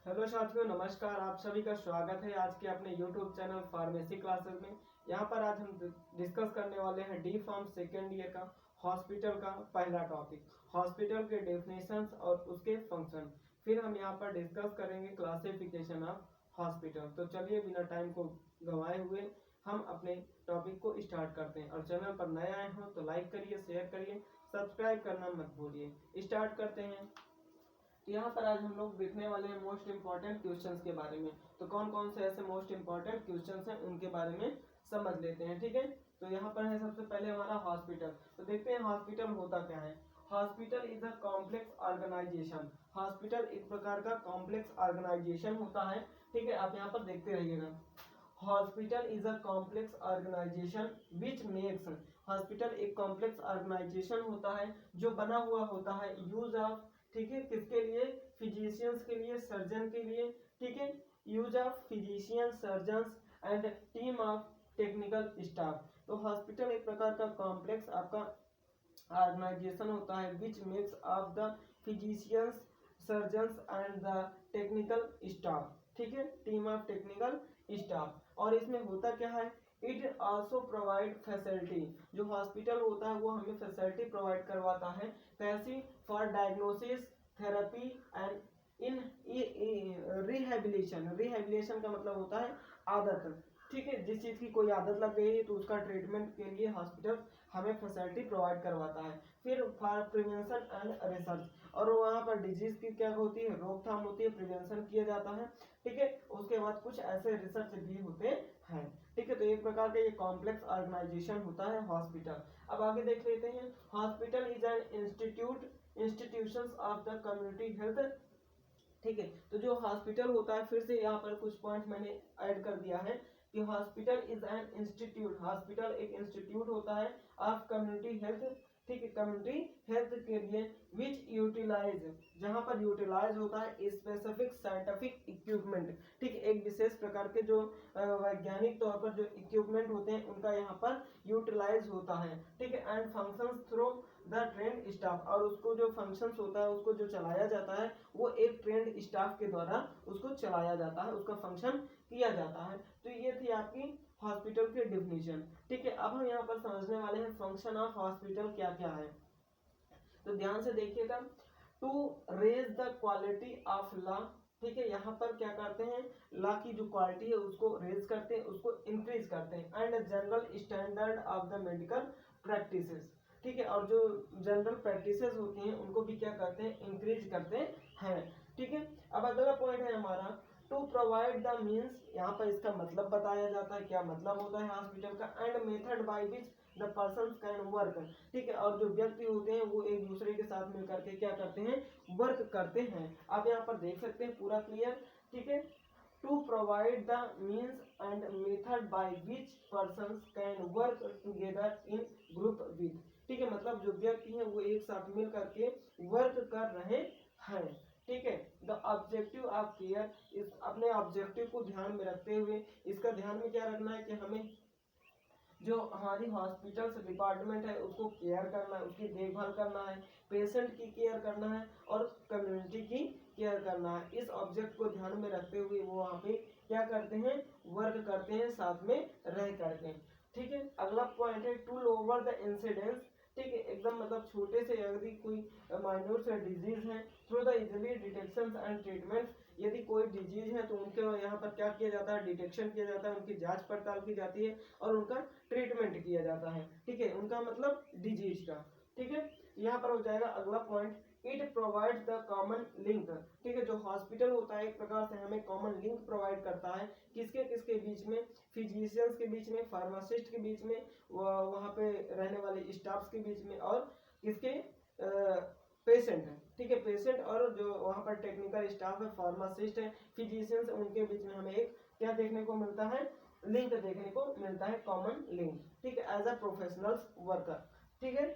Hello साथियों, नमस्कार। आप सभी का स्वागत है आज के अपने YouTube चैनल फार्मेसी क्लासेस में। यहाँ पर आज हम डिस्कस करने वाले हैं डी फार्म सेकेंड ईयर का हॉस्पिटल का पहला टॉपिक, हॉस्पिटल के डेफिनेशंस और उसके फंक्शन। फिर हम यहाँ पर डिस्कस करेंगे क्लासिफिकेशन ऑफ हॉस्पिटल। तो चलिए बिना टाइम को गंवाए हुए हम अपने टॉपिक को स्टार्ट करते हैं। और चैनल पर नए आए हो तो लाइक करिए, शेयर करिए, सब्सक्राइब करना मत भूलिए। स्टार्ट करते हैं। तो यहाँ पर आज हम लोग देखने वाले हैं मोस्ट इंपॉर्टेंट क्वेश्चंस के बारे में। तो कौन कौन से ऐसे मोस्ट इंपॉर्टेंट क्वेश्चंस हैं उनके बारे में समझ लेते हैं। ठीक है, तो यहाँ पर है सबसे पहले हमारा हॉस्पिटल। तो देखते हैं हॉस्पिटल होता क्या है। Hospital is a complex organisation. Hospital एक प्रकार का कॉम्प्लेक्स ऑर्गेनाइजेशन होता है। ठीक है, आप यहाँ पर देखते रहिएगा। Hospital is a complex organisation which makes. Hospital एक कॉम्प्लेक्स ऑर्गेनाइजेशन होता है जो बना हुआ होता है यूज ऑफ, ठीक है, किसके लिए, फिजिशियंस के लिए, सर्जन के लिए। ठीक है, use of physician, surgeons and team of technical staff. तो हॉस्पिटल एक प्रकार का कॉम्प्लेक्स आपका ऑर्गेनाइजेशन होता है which makes of the physicians, surgeons and the technical staff. ठीक है, टीम ऑफ टेक्निकल स्टाफ। और इसमें होता क्या है, इट आल्सो प्रोवाइड फैसिलिटी। जो हॉस्पिटल होता है वो हमें फैसिलिटी प्रोवाइड करवाता है। कैसी, for diagnosis, therapy and in rehabilitation. Rehabilitation का मतलब होता है आदत। ठीक है, जिस चीज की कोई आदत लग गई है तो उसका ट्रीटमेंट के लिए हॉस्पिटल हमें फैसिलिटी प्रोवाइड करवाता है। फिर फॉर प्रिवेंशन एंड रिसर्च, और वहाँ पर डिजीज की क्या होती है, रोकथाम होती है, प्रिवेंशन किया जाता है। ठीक है, उसके बाद कुछ ऐसे रिसर्च भी होते हैं। ठीक है, तो एक प्रकार का ये कॉम्प्लेक्स ऑर्गेनाइजेशन होता है हॉस्पिटल। अब आगे देख लेते हैं। Hospital is an institutions of the community health. ठीक है, तो जो हॉस्पिटल होता है, फिर से यहाँ पर कुछ पॉइंट मैंने ऐड कर दिया है कि hospital is an institute. Hospital एक इंस्टीट्यूट होता है ऑफ कम्युनिटी हेल्थ। ठीक है, कम्युनिटी हेल्थ के लिए विच यूटिलाइज, जहां पर यूटिलाइज होता है स्पेसिफिक साइंटिफिक इक्विपमेंट। ठीक है, एक विशेष प्रकार के जो वैज्ञानिक तौर पर जो इक्विपमेंट होते हैं उनका यहाँ पर यूटिलाइज होता है। ठीक है, and functions through the trend staff, और उसको जो फंक्शंस होता है उसको जो चलाया जाता है वो एक ट्रेंड स्टाफ के द्वारा उसको चलाया जाता है, उसका फंक्शन किया जाता है। तो ये थी आपकी हॉस्पिटल की डिफिनीशन। ठीक है, अब हम यहाँ पर समझने वाले हैं फंक्शन ऑफ हॉस्पिटल क्या क्या है। तो ध्यान से देखिएगा। To raise the quality of law. ठीक है, यहाँ पर क्या करते हैं, लॉ की जो क्वालिटी है उसको रेज करते हैं, उसको इंक्रीज करते हैं। And general standard of the medical practices. ठीक है, और जो जनरल प्रैक्टिसेस होती हैं उनको भी क्या करते हैं, इंक्रीज करते हैं। ठीक है, अब अगला पॉइंट है हमारा टू प्रोवाइड द मीन्स। यहाँ पर इसका मतलब बताया जाता है, क्या मतलब होता है हॉस्पिटल का। And method by which the person can work. ठीक है, और जो व्यक्ति होते हैं वो एक दूसरे के साथ मिलकर के क्या करते हैं, वर्क करते हैं। आप यहाँ पर देख सकते हैं पूरा क्लियर। ठीक है, to provide the means and method by which person can work together in group with. ठीक है, मतलब जो व्यक्ति हैं वो एक साथ मिल करके वर्क कर रहे हैं। ठीक है, द ऑब्जेक्टिव ऑफ केयर, इस अपने ऑब्जेक्टिव को ध्यान में रखते हुए इसका ध्यान में क्या रखना है कि हमें जो हमारी हॉस्पिटल से डिपार्टमेंट है उसको केयर करना है, उसकी देखभाल करना है, पेशेंट की केयर करना है और कम्युनिटी की केयर करना है। इस ऑब्जेक्ट को ध्यान में रखते हुए वो वहाँ पे क्या करते हैं, वर्क करते हैं साथ में रह करके। ठीक है, अगला पॉइंट है टू लोअर द इंसिडेंस। ठीक है, एकदम मतलब छोटे से यदि कोई माइन्यूट से डिजीज है, through the easily detection and treatment. यदि कोई डिजीज है तो उनके यहाँ पर क्या किया जाता है, डिटेक्शन किया जाता है, उनकी जांच पड़ताल की जाती है और उनका ट्रीटमेंट किया जाता है। ठीक है, उनका मतलब डिजीज का। ठीक है, यहाँ पर हो जाएगा अगला point, it provides the common link. ठीक है, जो हॉस्पिटल होता है एक प्रकार से हमें कॉमन लिंक प्रोवाइड करता है, किसके किसके बीच में, फिजिशियंस के बीच में, फार्मासिस्ट के बीच में, वहाँ पे रहने वाले स्टाफ्स के बीच में, और किसके, पेशेंट है। ठीक है, पेशेंट और जो वहाँ पर टेक्निकल स्टाफ है, फार्मासिस्ट है, फिजिशियंस, उनके बीच में हमें एक क्या देखने को मिलता है, लिंक देखने को मिलता है, कॉमन लिंक। ठीक है, एज अ प्रोफेशनल वर्कर। ठीक है,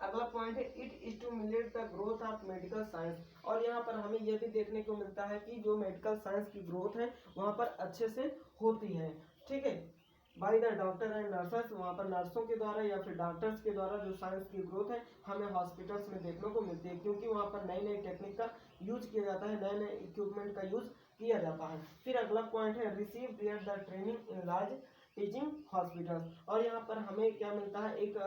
अगला पॉइंट है it stimulate the growth of medical science. और यहाँ पर हमें यह भी देखने को मिलता है कि जो मेडिकल साइंस की ग्रोथ है वहाँ पर अच्छे से होती है। ठीक है, by the doctor and nurses, वहाँ पर नर्सों के द्वारा या फिर डॉक्टर्स के द्वारा जो साइंस की ग्रोथ है हमें हॉस्पिटल्स में देखने को मिलती है, क्योंकि वहाँ पर नई नई टेक्निक का यूज किया जाता है, नए नए इक्विपमेंट का यूज किया जाता है। फिर अगला पॉइंट है receive there the training in large teaching hospitals, और यहाँ पर हमें क्या मिलता है, एक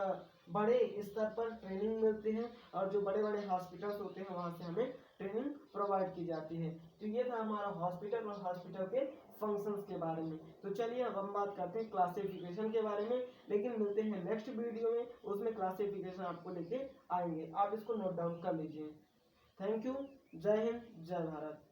बड़े स्तर पर ट्रेनिंग मिलती है, और जो बड़े बड़े हॉस्पिटल्स होते हैं वहाँ से हमें ट्रेनिंग प्रोवाइड की जाती है। तो ये था हमारा हॉस्पिटल और हॉस्पिटल के फंक्शंस के बारे में। तो चलिए अब हम बात करते हैं क्लासिफिकेशन के बारे में, लेकिन मिलते हैं नेक्स्ट वीडियो में, उसमें क्लासिफिकेशन आपको लेके आएंगे, आप इसको नोट डाउन कर लीजिए। Thank you. जय हिंद, जय भारत।